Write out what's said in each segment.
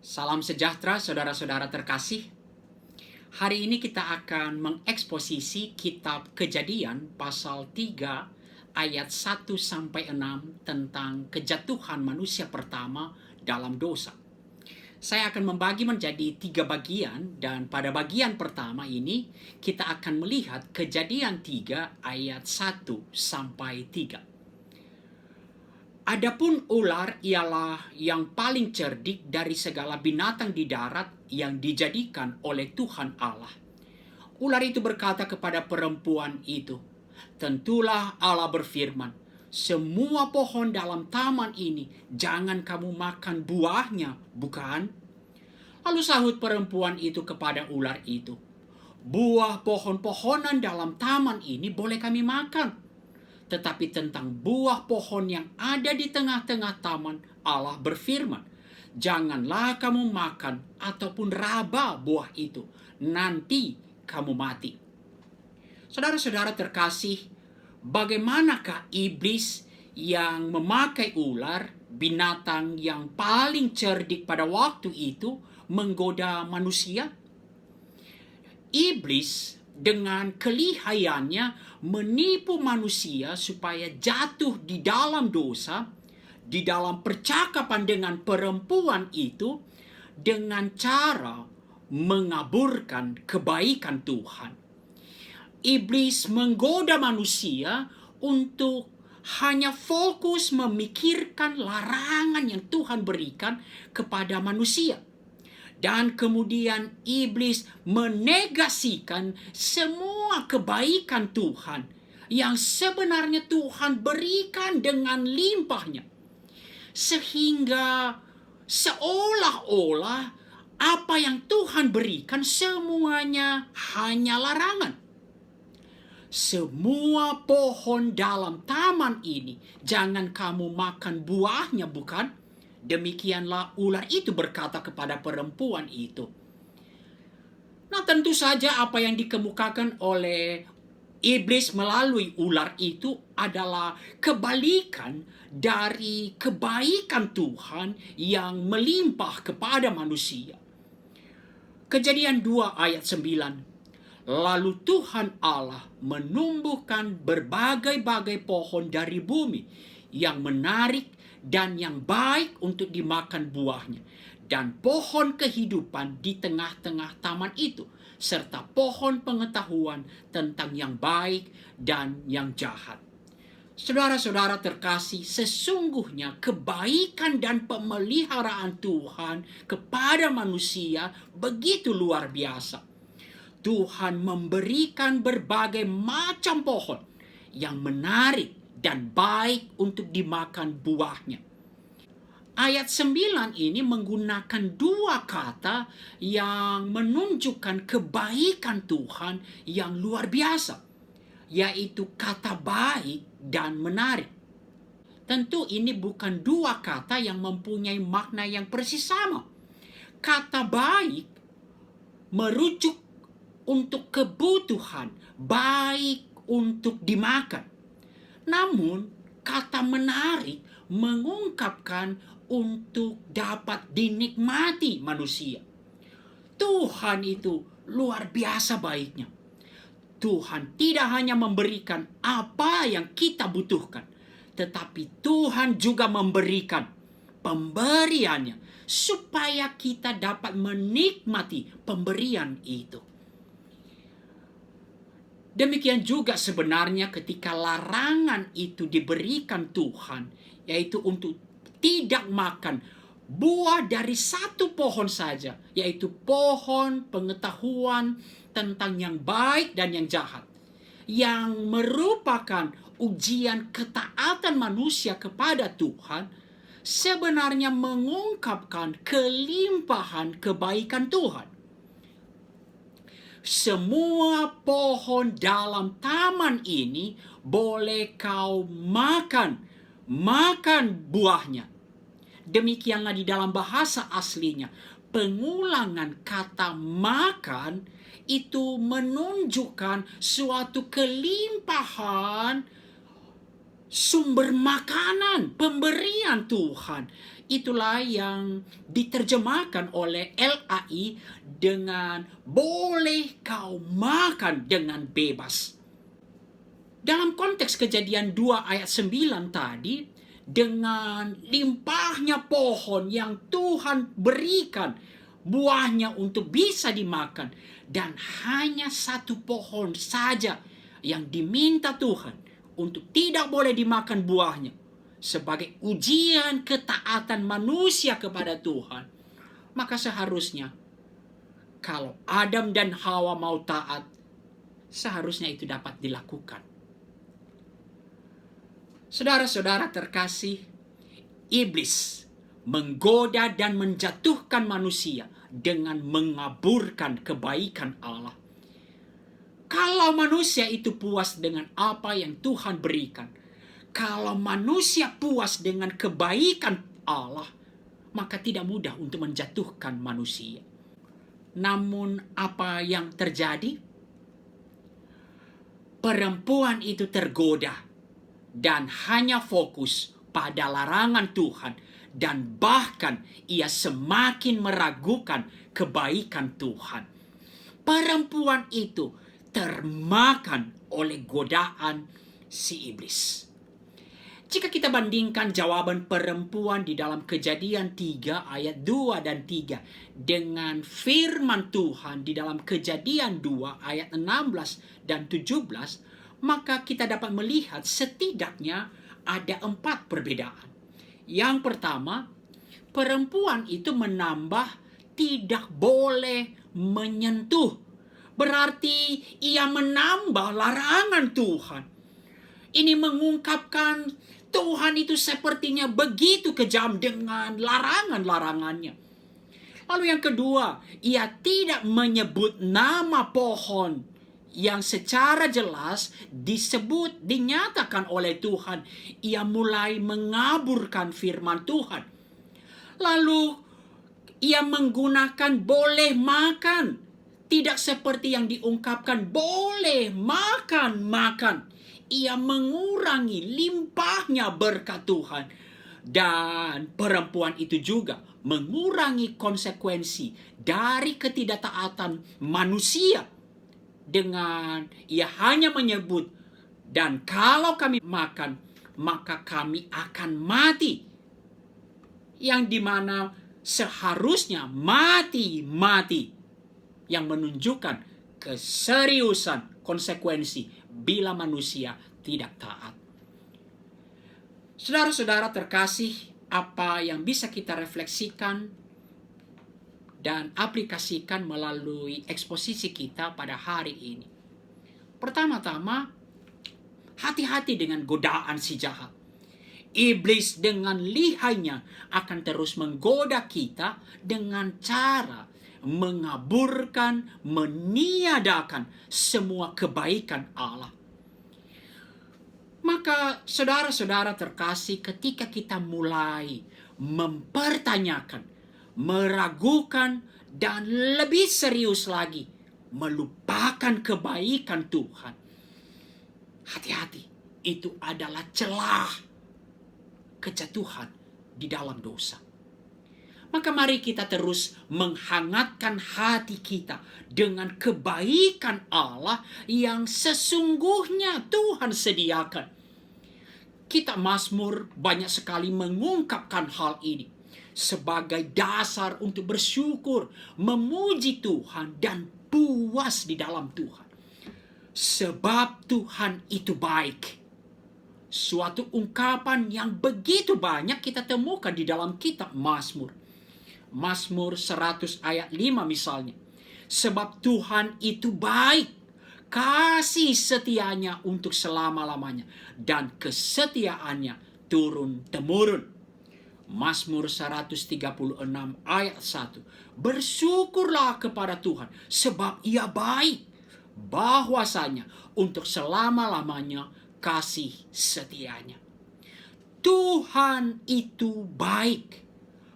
Salam sejahtera saudara-saudara terkasih. Hari ini kita akan mengeksposisi kitab Kejadian pasal 3 ayat 1 sampai 6 tentang kejatuhan manusia pertama dalam dosa. Saya akan membagi menjadi 3 bagian, dan pada bagian pertama ini kita akan melihat Kejadian 3 ayat 1 sampai 3. Adapun ular ialah yang paling cerdik dari segala binatang di darat yang dijadikan oleh Tuhan Allah. Ular itu berkata kepada perempuan itu, "Tentulah Allah berfirman, semua pohon dalam taman ini jangan kamu makan buahnya, bukan?" Lalu sahut perempuan itu kepada ular itu, "Buah pohon-pohonan dalam taman ini boleh kami makan. Tetapi tentang buah pohon yang ada di tengah-tengah taman, Allah berfirman, janganlah kamu makan ataupun raba buah itu, nanti kamu mati." Saudara-saudara terkasih, bagaimanakah iblis yang memakai ular, binatang yang paling cerdik pada waktu itu, menggoda manusia? Iblis dengan kelihayannya menipu manusia supaya jatuh di dalam dosa, di dalam percakapan dengan perempuan itu, dengan cara mengaburkan kebaikan Tuhan. Iblis menggoda manusia untuk hanya fokus memikirkan larangan yang Tuhan berikan kepada manusia. Dan kemudian iblis menegasikan semua kebaikan Tuhan yang sebenarnya Tuhan berikan dengan limpahnya. Sehingga seolah-olah apa yang Tuhan berikan semuanya hanya larangan. Semua pohon dalam taman ini jangan kamu makan buahnya, bukan? Demikianlah ular itu berkata kepada perempuan itu. Nah, tentu saja apa yang dikemukakan oleh iblis melalui ular itu adalah kebalikan dari kebaikan Tuhan yang melimpah kepada manusia. Kejadian 2 ayat 9. Lalu Tuhan Allah menumbuhkan berbagai-bagai pohon dari bumi yang menarik dan yang baik untuk dimakan buahnya, dan pohon kehidupan di tengah-tengah taman itu, serta pohon pengetahuan tentang yang baik dan yang jahat. Saudara-saudara terkasih, sesungguhnya kebaikan dan pemeliharaan Tuhan kepada manusia begitu luar biasa. Tuhan memberikan berbagai macam pohon yang menarik dan baik untuk dimakan buahnya. Ayat 9 ini menggunakan dua kata yang menunjukkan kebaikan Tuhan yang luar biasa, yaitu kata baik dan menarik. Tentu ini bukan dua kata yang mempunyai makna yang persis sama. Kata baik merujuk untuk kebutuhan, baik untuk dimakan. Namun, kata menarik mengungkapkan untuk dapat dinikmati manusia. Tuhan itu luar biasa baiknya. Tuhan tidak hanya memberikan apa yang kita butuhkan, tetapi Tuhan juga memberikan pemberiannya supaya kita dapat menikmati pemberian itu. Demikian juga sebenarnya ketika larangan itu diberikan Tuhan, yaitu untuk tidak makan buah dari satu pohon saja, yaitu pohon pengetahuan tentang yang baik dan yang jahat, yang merupakan ujian ketaatan manusia kepada Tuhan, sebenarnya mengungkapkan kelimpahan kebaikan Tuhan. Semua pohon dalam taman ini boleh kau makan buahnya. Demikianlah di dalam bahasa aslinya. Pengulangan kata makan itu menunjukkan suatu kelimpahan sumber makanan, pemberian Tuhan. Itulah yang diterjemahkan oleh LAI dengan boleh kau makan dengan bebas. Dalam konteks Kejadian 2 ayat 9 tadi, dengan limpahnya pohon yang Tuhan berikan buahnya untuk bisa dimakan, dan hanya satu pohon saja yang diminta Tuhan untuk tidak boleh dimakan buahnya sebagai ujian ketaatan manusia kepada Tuhan, maka seharusnya kalau Adam dan Hawa mau taat, seharusnya itu dapat dilakukan. Saudara-saudara terkasih, iblis menggoda dan menjatuhkan manusia dengan mengaburkan kebaikan Allah. Kalau manusia itu puas dengan apa yang Tuhan berikan, kalau manusia puas dengan kebaikan Allah, maka tidak mudah untuk menjatuhkan manusia. Namun apa yang terjadi? Perempuan itu tergoda dan hanya fokus pada larangan Tuhan, dan bahkan ia semakin meragukan kebaikan Tuhan. Perempuan itu termakan oleh godaan si iblis. Jika kita bandingkan jawaban perempuan di dalam Kejadian 3 ayat 2 dan 3 dengan firman Tuhan di dalam Kejadian 2 ayat 16 dan 17, maka kita dapat melihat setidaknya ada 4 perbedaan. Yang pertama, perempuan itu menambah tidak boleh menyentuh. Berarti ia menambah larangan Tuhan. Ini mengungkapkan Tuhan itu sepertinya begitu kejam dengan larangan-larangannya. Lalu yang kedua, ia tidak menyebut nama pohon yang secara jelas dinyatakan oleh Tuhan. Ia mulai mengaburkan firman Tuhan. Lalu ia menggunakan boleh makan. Tidak seperti yang diungkapkan boleh makan. Ia mengurangi limpahnya berkat Tuhan. Dan perempuan itu juga mengurangi konsekuensi dari ketidaktaatan manusia dengan ia hanya menyebut, dan kalau kami makan maka kami akan mati, yang dimana seharusnya mati, yang menunjukkan keseriusan konsekuensi bila manusia tidak taat. Saudara-saudara terkasih, apa yang bisa kita refleksikan dan aplikasikan melalui eksposisi kita pada hari ini? Pertama-tama, hati-hati dengan godaan si jahat. Iblis dengan lihainya akan terus menggoda kita dengan cara mengaburkan, meniadakan semua kebaikan Allah. Maka saudara-saudara terkasih, ketika kita mulai mempertanyakan, meragukan, dan lebih serius lagi melupakan kebaikan Tuhan, hati-hati, itu adalah celah kejatuhan di dalam dosa. Maka mari kita terus menghangatkan hati kita dengan kebaikan Allah yang sesungguhnya Tuhan sediakan. Kitab Mazmur banyak sekali mengungkapkan hal ini sebagai dasar untuk bersyukur, memuji Tuhan, dan puas di dalam Tuhan. Sebab Tuhan itu baik. Suatu ungkapan yang begitu banyak kita temukan di dalam kitab Mazmur. Mazmur 100 ayat 5 misalnya. Sebab Tuhan itu baik, kasih setianya untuk selama-lamanya, dan kesetiaannya turun-temurun. Mazmur 136 ayat 1. Bersyukurlah kepada Tuhan, sebab ia baik, bahwasanya untuk selama-lamanya kasih setianya. Tuhan itu baik.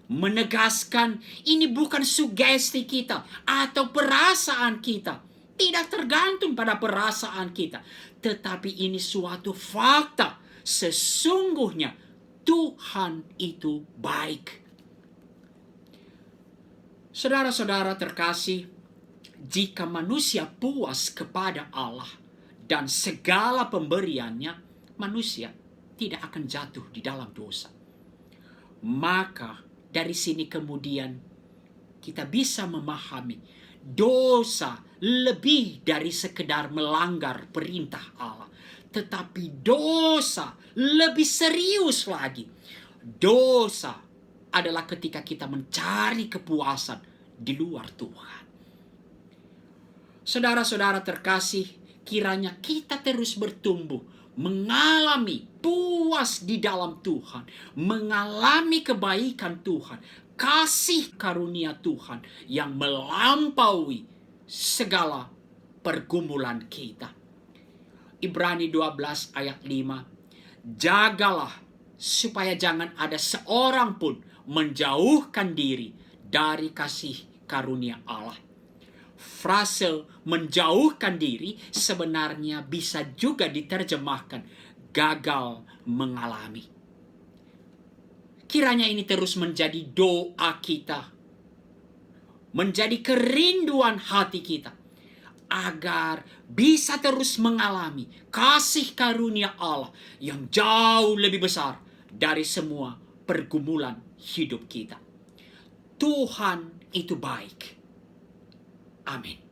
Menegaskan ini bukan sugesti kita atau perasaan kita. Tidak tergantung pada perasaan kita. Tetapi ini suatu fakta. Sesungguhnya Tuhan itu baik. Saudara-saudara terkasih, jika manusia puas kepada Allah dan segala pemberiannya, manusia tidak akan jatuh di dalam dosa. Maka dari sini kemudian kita bisa memahami dosa lebih dari sekedar melanggar perintah Allah. Tetapi dosa lebih serius lagi. Dosa adalah ketika kita mencari kepuasan di luar Tuhan. Saudara-saudara terkasih, kiranya kita terus bertumbuh, mengalami puas di dalam Tuhan, mengalami kebaikan Tuhan, kasih karunia Tuhan yang melampaui segala pergumulan kita. Ibrani 12 ayat 5. Jagalah supaya jangan ada seorang pun menjauhkan diri dari kasih karunia Allah. Frase menjauhkan diri sebenarnya bisa juga diterjemahkan gagal mengalami. Kiranya ini terus menjadi doa kita, menjadi kerinduan hati kita, agar bisa terus mengalami kasih karunia Allah yang jauh lebih besar dari semua pergumulan hidup kita. Tuhan itu baik. Amin.